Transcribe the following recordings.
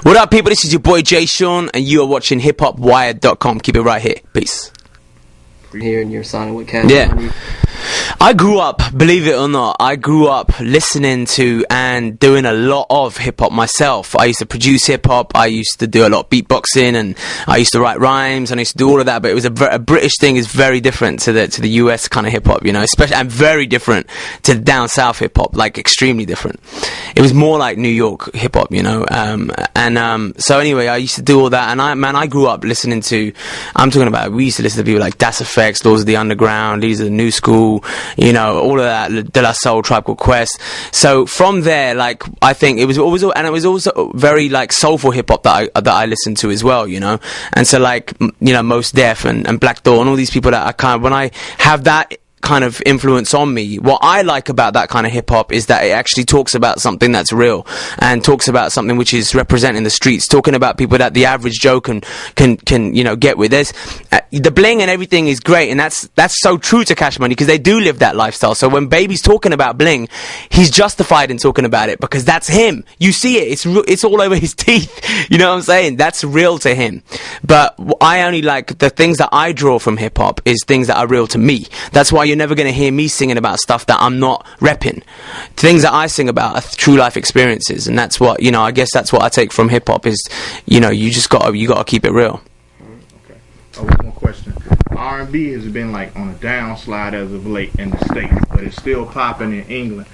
What up, people? This is your boy Jay Sean, and you are watching hiphopwired.com. Keep it right here. Peace. Here and you're signing with Cash Money. I grew up, believe it or not, I grew up listening to and doing a lot of hip-hop myself. I used to produce hip-hop, I used to do a lot of beatboxing, and I used to write rhymes, and I used to do all of that, but it was a British thing is very different to the US kind of hip-hop, you know, especially, and very different to the down south hip-hop, like extremely different. It was more like New York hip-hop, you know, so anyway, I used to do all that, and I grew up listening to, I'm talking about, we used to listen to people like Das Effects, Laws of the Underground, these are the New School, you know, all of that, De La Soul, Tribe Called Quest. So from there, like, I think it was always, and it was also very like soulful hip hop that I listened to as well, you know. And so like, you know, Mos Def and Black Thought and all these people that I kind of, when I have that kind of influence on me, what I like about that kind of hip hop is that it actually talks about something that's real and talks about something which is representing the streets, talking about people that the average Joe can you know get with. There's the bling and everything is great, and that's so true to Cash Money because they do live that lifestyle. So when Baby's talking about bling, he's justified in talking about it because that's him. You see it, it's all over his teeth. You know what I'm saying? That's real to him. But I only like the things that I draw from hip hop is things that are real to me. That's why you're never going to hear me singing about stuff that I'm not repping. Things that I sing about are true life experiences, and that's what, you know, I guess that's what I take from hip hop is, you know, you gotta keep it real. Okay. One more question. R&B has been like on a downslide as of late in the States, but it's still popping in England.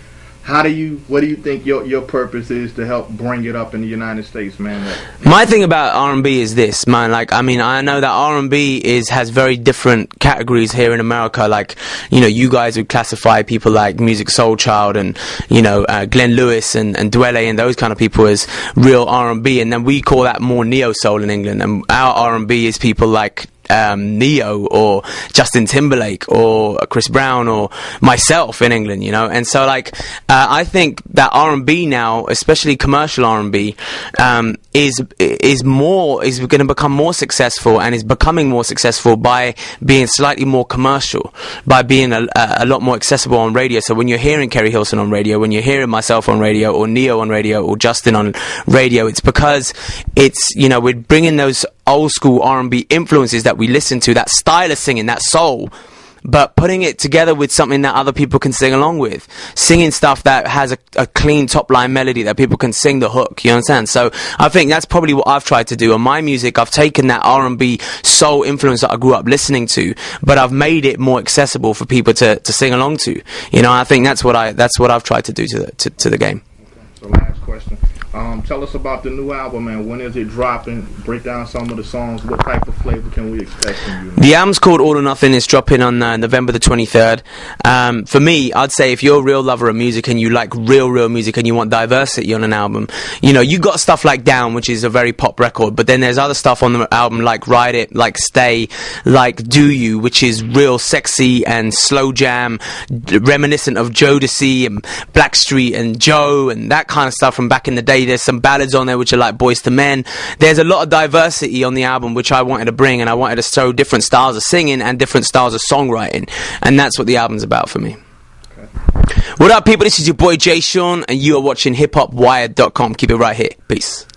What do you think your purpose is to help bring it up in the United States, man? My thing about R&B is this, man. Like, I mean, I know that R&B has very different categories here in America. Like, you know, you guys would classify people like Music Soul Child and, you know, Glenn Lewis and Dwele and those kind of people as real R&B, and then we call that more neo soul in England. And our R&B is people like Neo or Justin Timberlake or Chris Brown or myself in England, you know. And so like I think that R&B now, especially commercial R&B, is going to become more successful and is becoming more successful by being slightly more commercial, by being a lot more accessible on radio. So when you're hearing Kerry Hilson on radio, when you're hearing myself on radio or Neo on radio or Justin on radio, it's because it's, you know, we're bringing those old school R&B influences that we listen to, that style of singing, that soul, but putting it together with something that other people can sing along with, singing stuff that has a clean top line melody that people can sing the hook, you understand? So I think that's probably what I've tried to do on my music. I've taken that R&B soul influence that I grew up listening to, but I've made it more accessible for people to sing along to, you know. I think that's what I've tried to do to the game. Okay. So last question. Tell us about the new album, man. When is it dropping? Break down some of the songs. What type of flavor can we expect from you, man? The album's called All or Nothing. It's dropping on November the 23rd. For me, I'd say if you're a real lover of music and you like real music and you want diversity on an album, you know, you got stuff like Down, which is a very pop record, but then there's other stuff on the album like Ride It, like Stay, like Do You, which is real sexy and slow jam, reminiscent of Jodeci and Blackstreet and Joe and that kind of stuff from back in the day. There's some ballads on there which are like Boys to Men. There's a lot of diversity on the album which I wanted to bring, and I wanted to show different styles of singing and different styles of songwriting, and that's what the album's about for me. Okay. What up, people? This is your boy Jay Sean, and you are watching hiphopwired.com. Keep it right here. Peace.